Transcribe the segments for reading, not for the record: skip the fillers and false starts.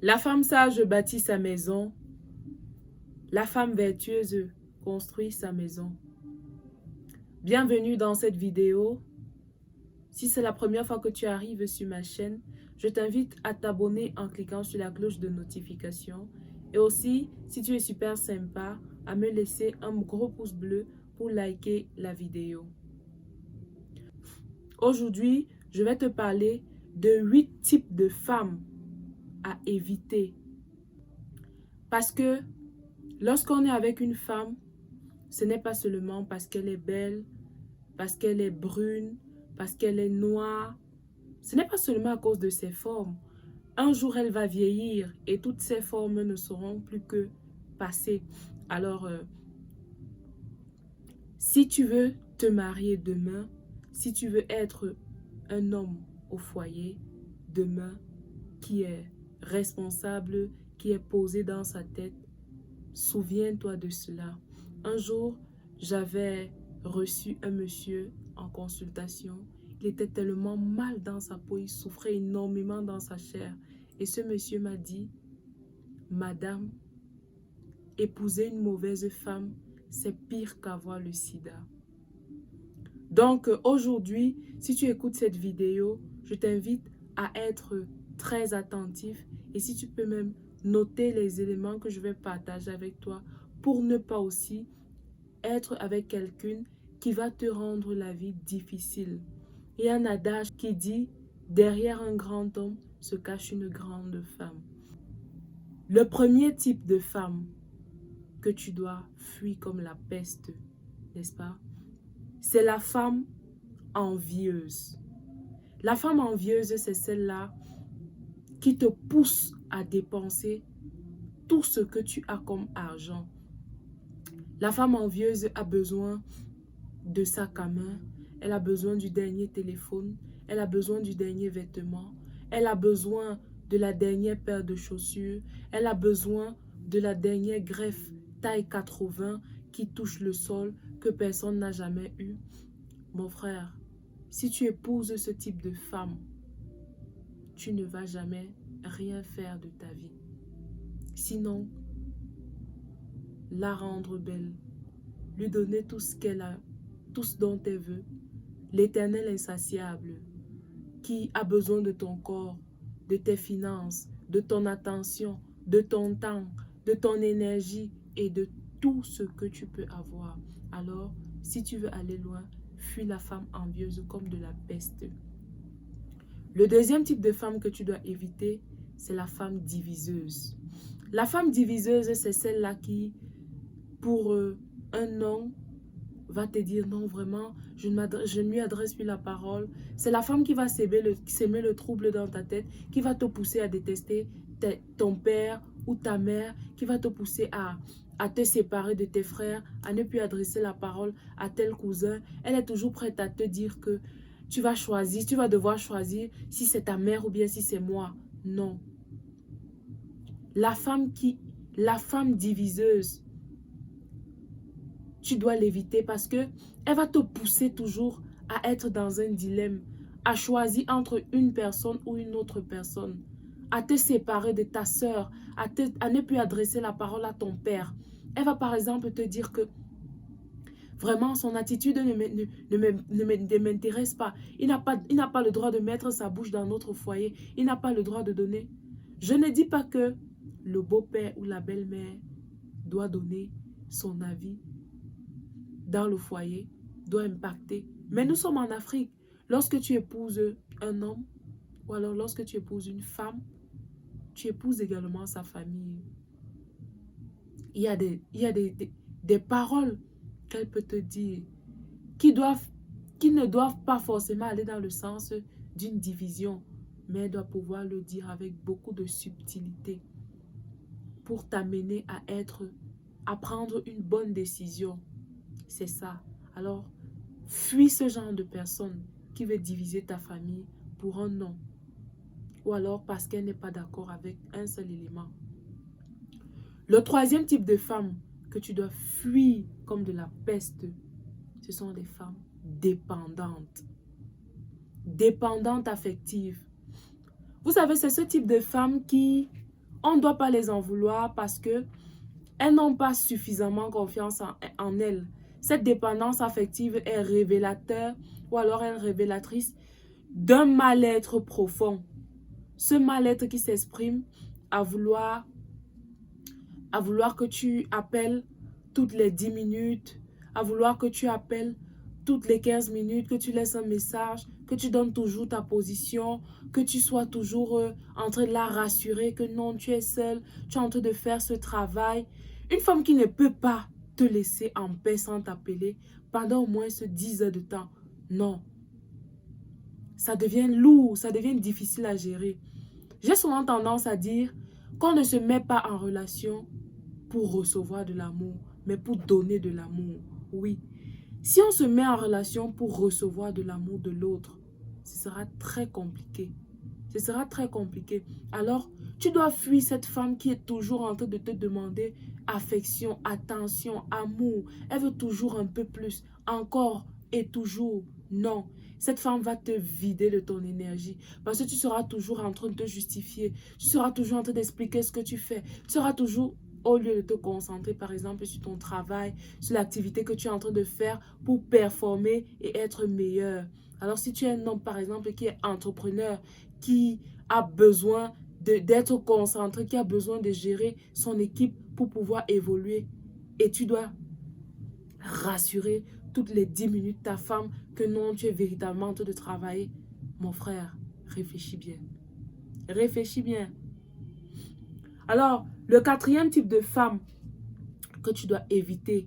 La femme sage bâtit sa maison, la femme vertueuse construit sa maison. Bienvenue dans cette vidéo. Si c'est la première fois que tu arrives sur ma chaîne, je t'invite à t'abonner en cliquant sur la cloche de notification. Et aussi, si tu es super sympa, à me laisser un gros pouce bleu pour liker la vidéo. Aujourd'hui, je vais te parler de 8 types de femmes à éviter. Parce que lorsqu'on est avec une femme, ce n'est pas seulement parce qu'elle est belle, parce qu'elle est brune, parce qu'elle est noire. Ce n'est pas seulement à cause de ses formes. Un jour, elle va vieillir et toutes ses formes ne seront plus que passées. Alors, si tu veux te marier demain, si tu veux être un homme au foyer demain qui est responsable, qui est posé dans sa tête, souviens-toi de cela. Un jour, j'avais reçu un monsieur en consultation. Il était tellement mal dans sa peau, il souffrait énormément dans sa chair. Et ce monsieur m'a dit, Madame, épouser une mauvaise femme, c'est pire qu'avoir le sida. Donc aujourd'hui, si tu écoutes cette vidéo, je t'invite à être très attentif et si tu peux même noter les éléments que je vais partager avec toi pour ne pas aussi être avec quelqu'un qui va te rendre la vie difficile. Il y a un adage qui dit, derrière un grand homme se cache une grande femme. Le premier type de femme que tu dois fuir comme la peste, n'est-ce pas? C'est la femme envieuse. La femme envieuse, c'est celle-là qui te pousse à dépenser tout ce que tu as comme argent. La femme envieuse a besoin de sac à main, elle a besoin du dernier téléphone, elle a besoin du dernier vêtement, elle a besoin de la dernière paire de chaussures, elle a besoin de la dernière greffe taille 80 qui touche le sol que personne n'a jamais eu. Mon frère, si tu épouses ce type de femme, tu ne vas jamais rien faire de ta vie. Sinon, la rendre belle, lui donner tout ce qu'elle a, tout ce dont elle veut, l'Éternel insatiable, qui a besoin de ton corps, de tes finances, de ton attention, de ton temps, de ton énergie et de tout ce que tu peux avoir. Alors, si tu veux aller loin, fuis la femme envieuse comme de la peste. Le deuxième type de femme que tu dois éviter, c'est la femme diviseuse. La femme diviseuse, c'est celle-là qui, pour un homme, va te dire non, vraiment, je ne lui adresse plus la parole. C'est la femme qui va s'aimer le trouble dans ta tête, qui va te pousser à détester ton père ou ta mère, qui va te pousser à te séparer de tes frères, à ne plus adresser la parole à tel cousin. Elle est toujours prête à te dire que tu vas choisir, tu vas devoir choisir si c'est ta mère ou bien si c'est moi. Non. La femme diviseuse, tu dois l'éviter parce que elle va te pousser toujours à être dans un dilemme, à choisir entre une personne ou une autre personne, à te séparer de ta sœur, à ne plus adresser la parole à ton père. Elle va par exemple te dire que vraiment son attitude ne m'intéresse pas. Il n'a pas le droit de mettre sa bouche dans notre foyer. Il n'a pas le droit de donner. Je ne dis pas que le beau-père ou la belle-mère doit donner son avis dans le foyer, doit impacter. Mais nous sommes en Afrique. Lorsque tu épouses un homme, ou alors lorsque tu épouses une femme, tu épouses également sa famille. Il y a des paroles qu'elle peut te dire qui ne doivent pas forcément aller dans le sens d'une division, mais elle doit pouvoir le dire avec beaucoup de subtilité pour t'amener à prendre une bonne décision. C'est ça. Alors, fuis ce genre de personne qui veut diviser ta famille pour un non. Ou alors parce qu'elle n'est pas d'accord avec un seul élément. Le troisième type de femme que tu dois fuir comme de la peste, ce sont les femmes dépendantes. Dépendantes affectives. Vous savez, c'est ce type de femme qui, On ne doit pas les en vouloir parce que elles n'ont pas suffisamment confiance en elles. Cette dépendance affective est révélateur ou alors est révélatrice d'un mal-être profond. Ce mal-être qui s'exprime à vouloir que tu appelles toutes les 10 minutes, à vouloir que tu appelles toutes les 15 minutes, que tu laisses un message, que tu donnes toujours ta position, que tu sois toujours en train de la rassurer, que non, tu es seule, tu es en train de faire ce travail. Une femme qui ne peut pas te laisser en paix sans t'appeler pendant au moins 10 heures de temps, non. Ça devient lourd, ça devient difficile à gérer. J'ai souvent tendance à dire qu'on ne se met pas en relation pour recevoir de l'amour, mais pour donner de l'amour. Oui. Si on se met en relation pour recevoir de l'amour de l'autre, ce sera très compliqué. Ce sera très compliqué. Alors, tu dois fuir cette femme qui est toujours en train de te demander affection, attention, amour. Elle veut toujours un peu plus, encore et toujours. Non, cette femme va te vider de ton énergie parce que tu seras toujours en train de te justifier. Tu seras toujours en train d'expliquer ce que tu fais. Tu seras toujours, au lieu de te concentrer par exemple sur ton travail, sur l'activité que tu es en train de faire pour performer et être meilleur. Alors si tu es un homme par exemple qui est entrepreneur, qui a besoin d'être concentré, qui a besoin de gérer son équipe pour pouvoir évoluer, et tu dois rassurer toutes les 10 minutes ta femme que non, tu es véritablement en train de travailler. Mon frère, réfléchis bien. Réfléchis bien. Alors, le quatrième type de femme que tu dois éviter,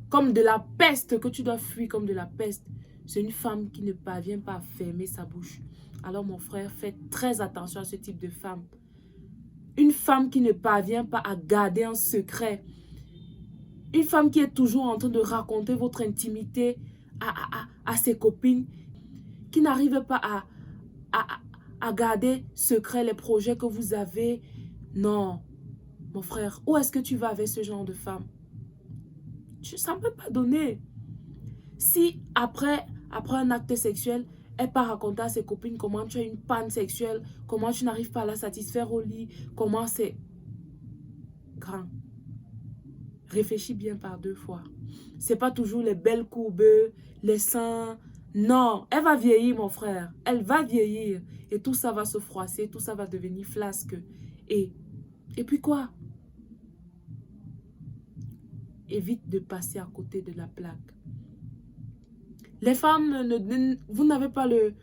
comme de la peste, que tu dois fuir comme de la peste, c'est une femme qui ne parvient pas à fermer sa bouche. Alors, mon frère, fais très attention à ce type de femme. Une femme qui ne parvient pas à garder un secret. Une femme qui est toujours en train de raconter votre intimité à ses copines, qui n'arrive pas à garder secret les projets que vous avez. Non, mon frère, où est-ce que tu vas avec ce genre de femme? Ça ne peut pas donner. Si après un acte sexuel, elle part raconter à ses copines comment tu as une panne sexuelle, comment tu n'arrives pas à la satisfaire au lit, comment c'est grand. Réfléchis bien par 2 fois. C'est pas toujours les belles courbes, les seins. Non, elle va vieillir, mon frère. Elle va vieillir. Et tout ça va se froisser, tout ça va devenir flasque. Et puis quoi? Évite de passer à côté de la plaque. Les femmes, vous n'avez pas le...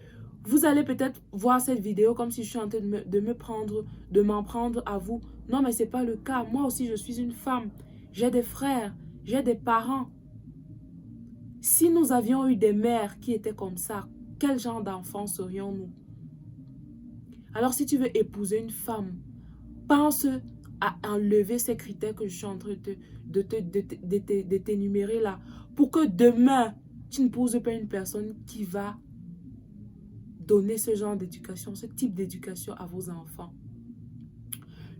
Vous allez peut-être voir cette vidéo comme si je suis en train de m'en prendre à vous. Non, mais ce n'est pas le cas. Moi aussi, je suis une femme. J'ai des frères, j'ai des parents. Si nous avions eu des mères qui étaient comme ça, quel genre d'enfants serions-nous? Alors, si tu veux épouser une femme, pense à enlever ces critères que je suis en train de t'énumérer là, pour que demain, tu ne poses pas une personne qui va donner ce genre d'éducation, ce type d'éducation à vos enfants.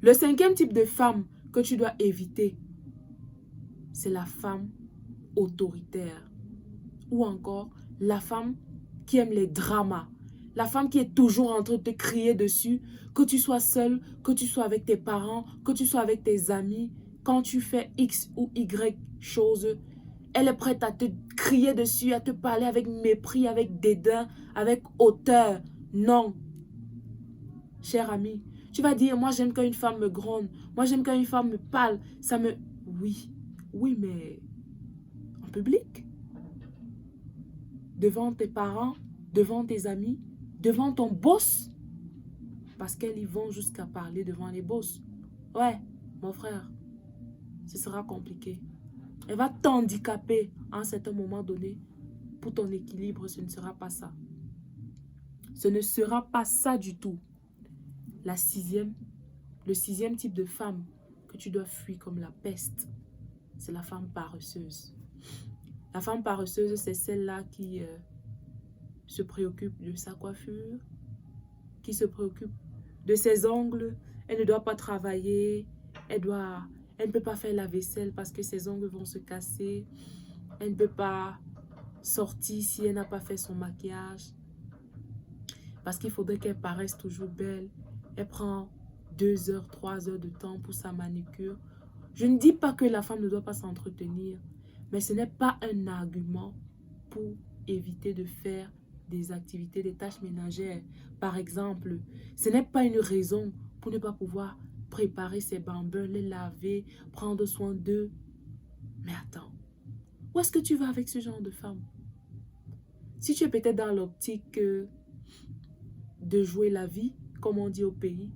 Le 5e type de femme que tu dois éviter, c'est la femme autoritaire. Ou encore, la femme qui aime les dramas. La femme qui est toujours en train de te crier dessus, que tu sois seule, que tu sois avec tes parents, que tu sois avec tes amis. Quand tu fais X ou Y chose, elle est prête à te crier dessus, à te parler avec mépris, avec dédain, avec hauteur. Non. Cher ami, tu vas dire, moi j'aime quand une femme me gronde, moi j'aime quand une femme me parle, ça me... Oui, mais en public, devant tes parents, devant tes amis, devant ton boss, parce qu'elles y vont jusqu'à parler devant les boss. Ouais, mon frère, ce sera compliqué. Elle va t'handicaper à un certain moment donné. Pour ton équilibre, ce ne sera pas ça. Ce ne sera pas ça du tout. Le 6e type de femme que tu dois fuir comme la peste, c'est la femme paresseuse. La femme paresseuse, c'est celle-là qui se préoccupe de sa coiffure, qui se préoccupe de ses ongles. Elle ne doit pas travailler, elle ne peut pas faire la vaisselle parce que ses ongles vont se casser. Elle ne peut pas sortir si elle n'a pas fait son maquillage. Parce qu'il faudrait qu'elle paraisse toujours belle. Elle prend 2 heures, 3 heures de temps pour sa manucure. Je ne dis pas que la femme ne doit pas s'entretenir, mais ce n'est pas un argument pour éviter de faire des activités, des tâches ménagères. Par exemple, ce n'est pas une raison pour ne pas pouvoir préparer ses bambins, les laver, prendre soin d'eux. Mais attends, où est-ce que tu vas avec ce genre de femme? Si tu es peut-être dans l'optique de jouer la vie, comme on dit au pays,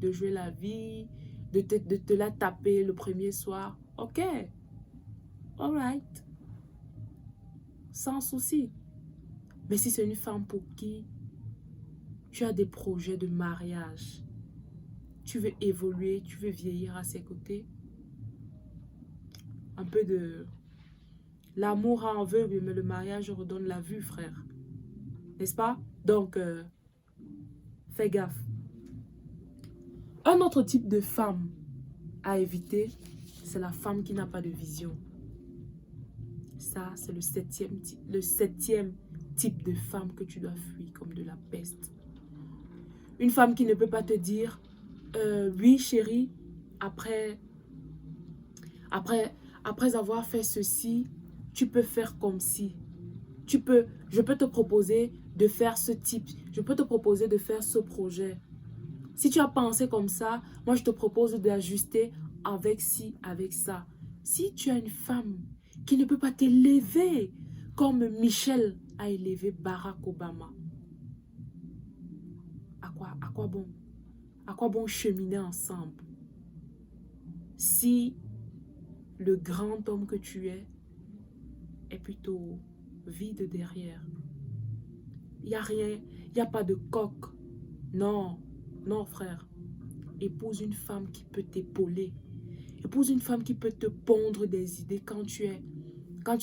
de jouer la vie, de te la taper le premier soir, ok, alright, sans souci. Mais si c'est une femme pour qui tu as des projets de mariage, tu veux évoluer, tu veux vieillir à ses côtés, un peu de... L'amour rend aveugle, mais le mariage redonne la vue, frère. N'est-ce pas? Donc, fais gaffe. Un autre type de femme à éviter, c'est la femme qui n'a pas de vision. Ça, c'est le septième type de femme que tu dois fuir comme de la peste. Une femme qui ne peut pas te dire, oui chérie, après avoir fait ceci, tu peux faire comme si. Je peux te proposer de faire ce type, je peux te proposer de faire ce projet. Si tu as pensé comme ça, moi je te propose d'ajuster avec ci, avec ça. Si tu as une femme qui ne peut pas t'élever comme Michelle a élevé Barack Obama, à quoi bon? À quoi bon cheminer ensemble? Si le grand homme que tu es plutôt vide derrière. Il n'y a rien, il n'y a pas de coque. Non, non frère. Épouse une femme qui peut t'épauler. Épouse une femme qui peut te pondre des idées quand tu es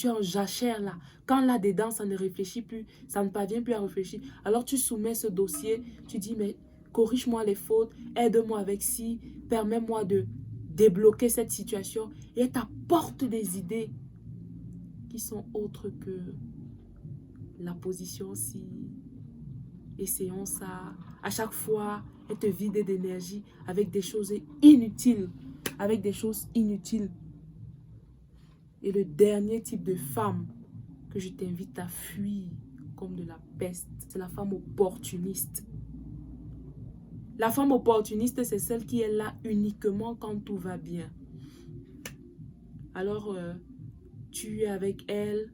en jachère là. Quand là-dedans, ça ne réfléchit plus, ça ne parvient plus à réfléchir. Alors tu soumets ce dossier, tu dis, mais corrige-moi les fautes, aide-moi avec ci, permets-moi de débloquer cette situation. Et elle t'apporte des idées qui sont autres que la position si, essayons ça. À chaque fois, elle te vide d'énergie avec des choses inutiles. Et le dernier type de femme que je t'invite à fuir comme de la peste, c'est la femme opportuniste. La femme opportuniste, c'est celle qui est là uniquement quand tout va bien. Alors, tu es avec elle.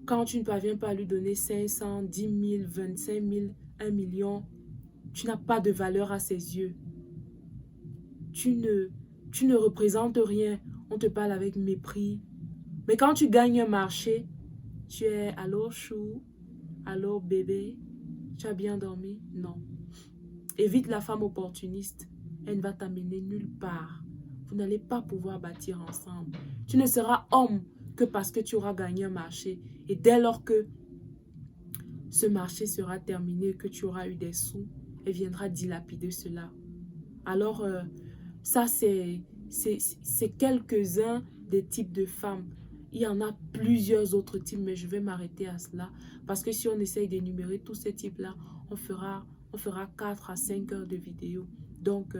Quand tu ne parviens pas à lui donner 500, 10 000, 25 000, 1 million, tu n'as pas de valeur à ses yeux. Tu ne représentes rien. On te parle avec mépris. Mais quand tu gagnes un marché, tu es « Allô chou? Allô bébé? Tu as bien dormi? » Non. Évite la femme opportuniste. Elle ne va t'amener nulle part. Vous n'allez pas pouvoir bâtir ensemble. Tu ne seras homme que parce que tu auras gagné un marché. Et dès lors que ce marché sera terminé, que tu auras eu des sous, elle viendra dilapider cela. Alors, ça, c'est quelques-uns des types de femmes. Il y en a plusieurs autres types, mais je vais m'arrêter à cela. Parce que si on essaye d'énumérer tous ces types-là, on fera 4 à 5 heures de vidéo. Donc,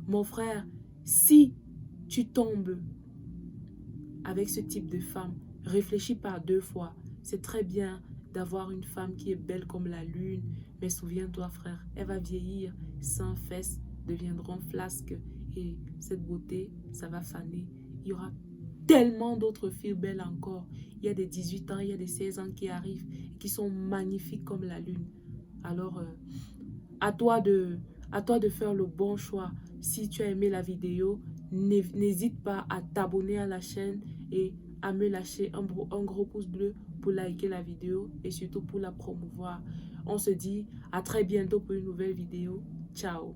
mon frère, si tu tombes avec ce type de femme, réfléchis par 2 fois. C'est très bien d'avoir une femme qui est belle comme la lune, mais souviens-toi, frère, elle va vieillir, sans fesses deviendront flasques et cette beauté, ça va faner. Il y aura tellement d'autres filles belles encore. Il y a des 18 ans, il y a des 16 ans qui arrivent et qui sont magnifiques comme la lune. Alors, à toi de faire le bon choix. Si tu as aimé la vidéo, n'hésite pas à t'abonner à la chaîne et à me lâcher un gros pouce bleu pour liker la vidéo et surtout pour la promouvoir. On se dit à très bientôt pour une nouvelle vidéo. Ciao!